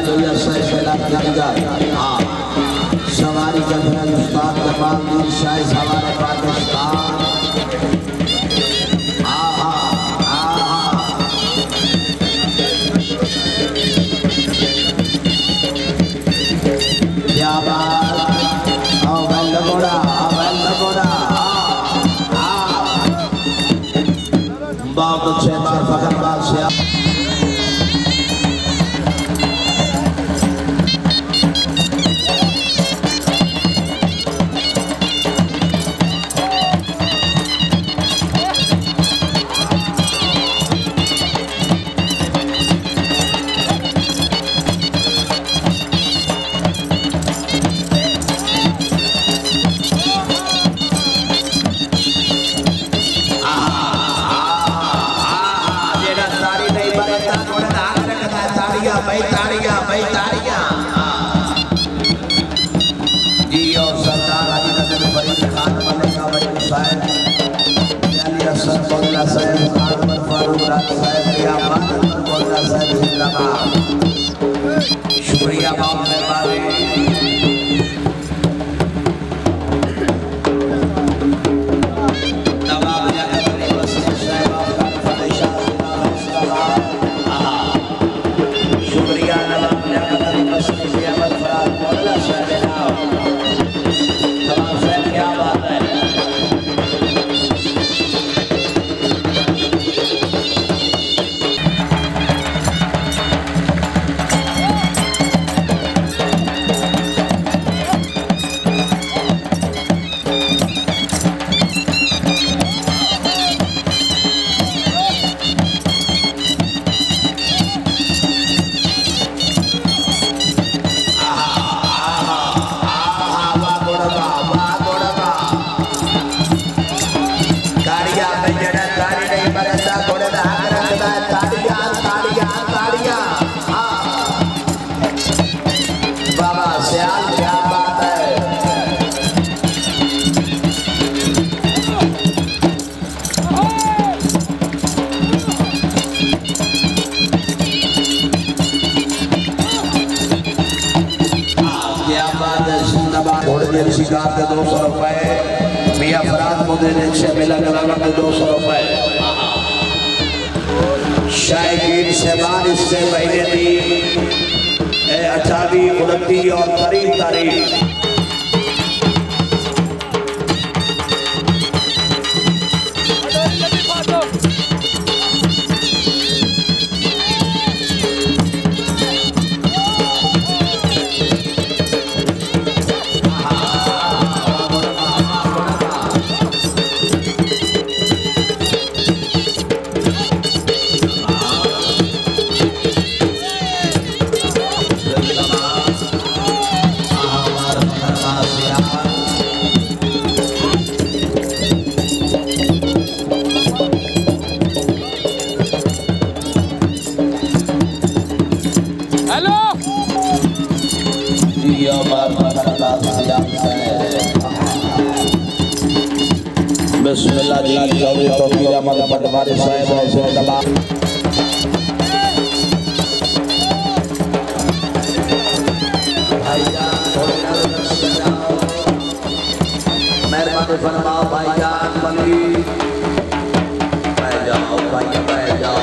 जो या सही फैला करेगा। हाँ सवारी का मेरा उस्ताद कमाल दिन शायद हमारे पाकिस्तान। क्या बात आओ भाई लगोड़ा बहुत अच्छे बार फखरबाज से शुक्रिया बहुत मेहरबानी। शिकार के 200 रुपए मियाँ फराज मुद्दे से मिला के 200 रुपए शायकीन सेबान इससे पहले दी 28 29 और 30 तारीख बिस्मिल्लाह जी चौधरी तौकीर अहमद पटवारी साहब और जिंदाबाद। मेहरबानी फरमाओ भाईजान प्लीज बैठ जाओ भाई बैठ जाओ।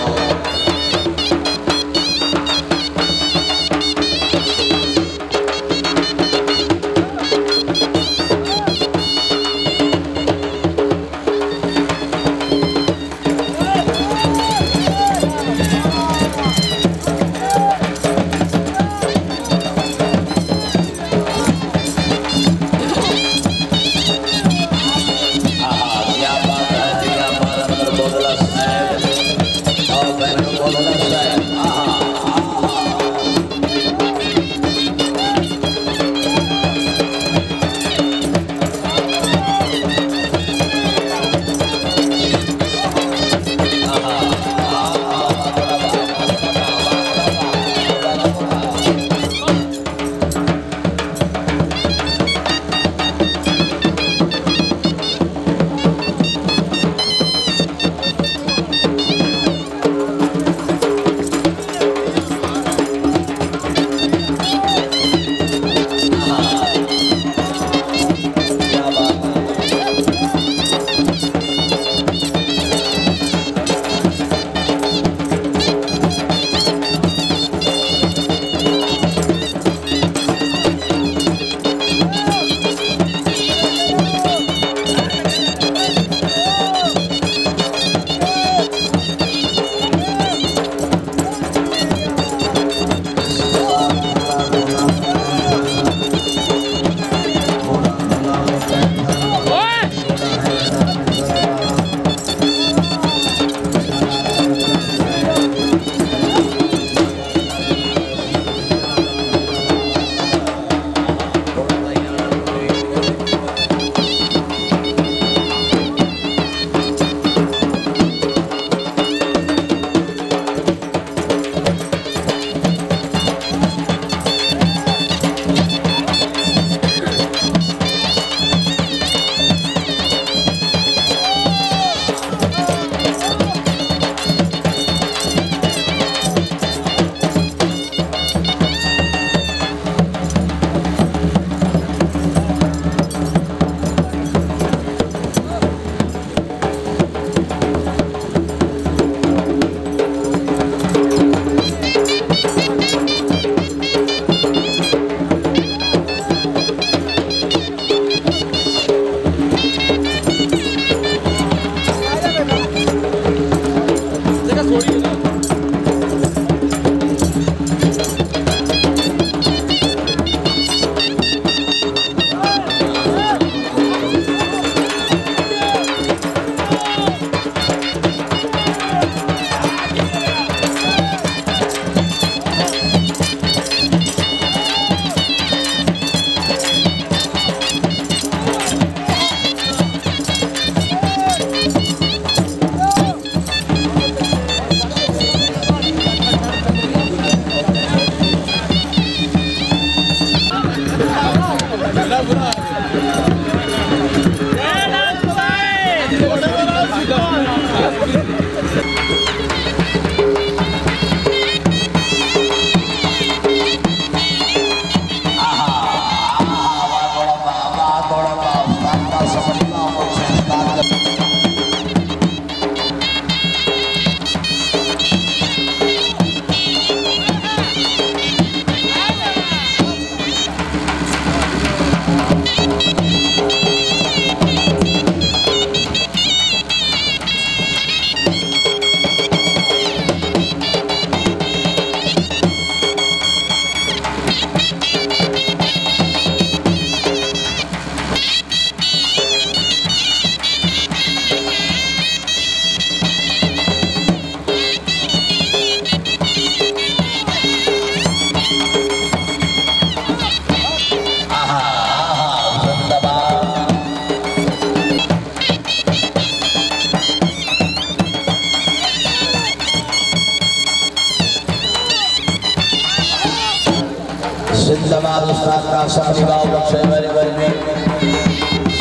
जिंदाबाद उस्ताद का शादी गाँव बख्शे मेरे घर में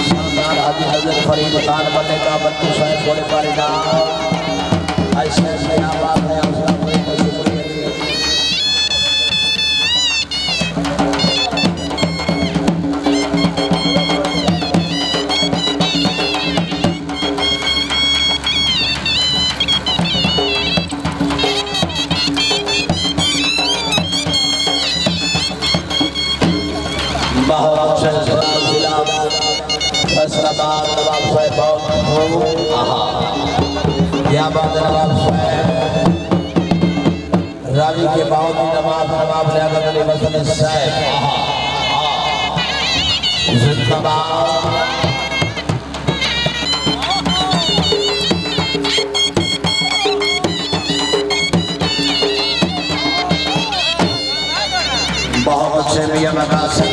सरदार हाजी हजरत फरीद खान बनने का बच्चों स्वयं थोड़े परिणाम ऐसे ऐसे बात है उसका कोई शुक्रिया। बहुत फैसलाबाद नवाब साहब यहाँ बात नवाब साहब रावी के बहुत ही नवाब लियाकत अली मसलन साहब जिंदाबाद। बहुत अच्छे मियां मका से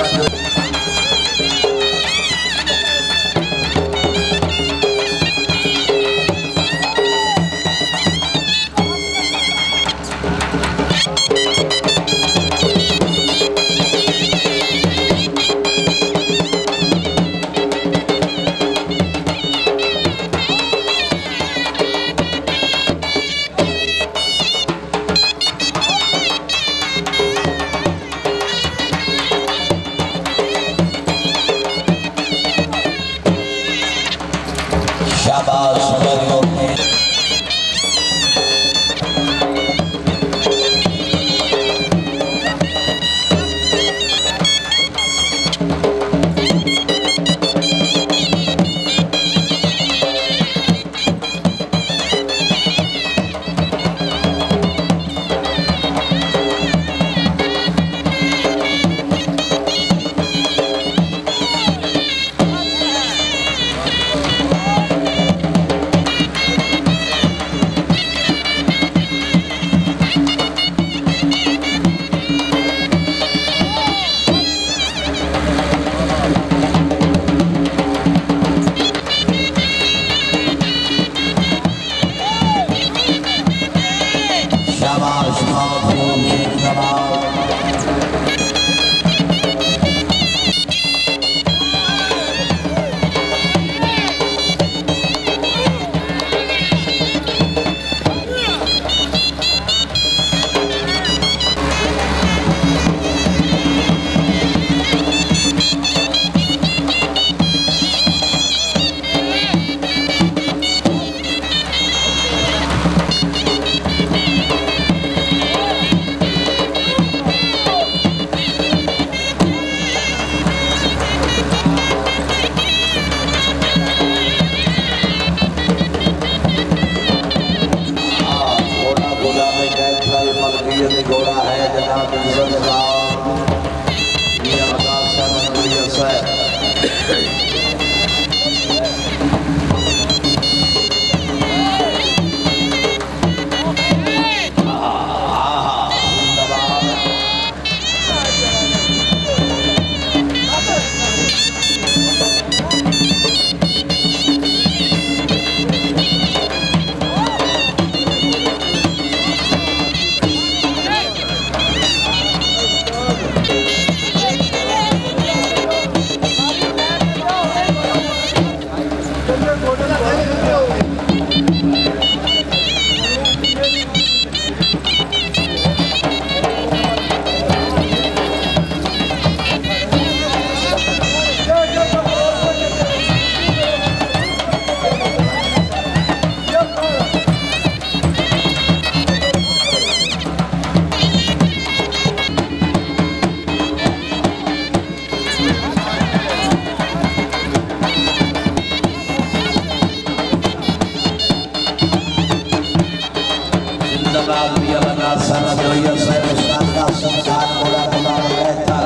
सन जो ये सब उस्ताद का संसार बोला खुदा रहता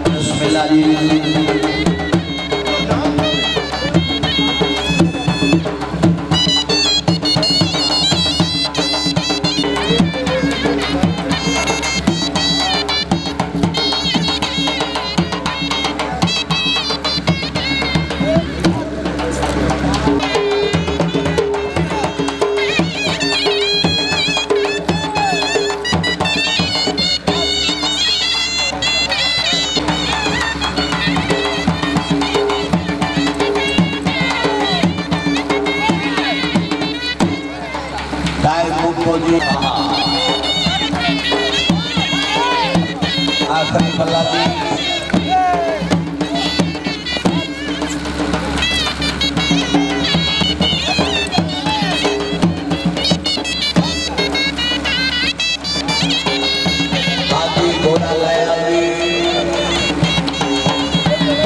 बिस्मिल्लाह जी आखिरी पल्ला दी आदि घोड़ा लाया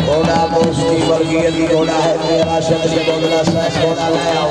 घोड़ा दोस्ती वर्गीय घोड़ा है मेरा शब्द बोलना सा घोड़ा लाया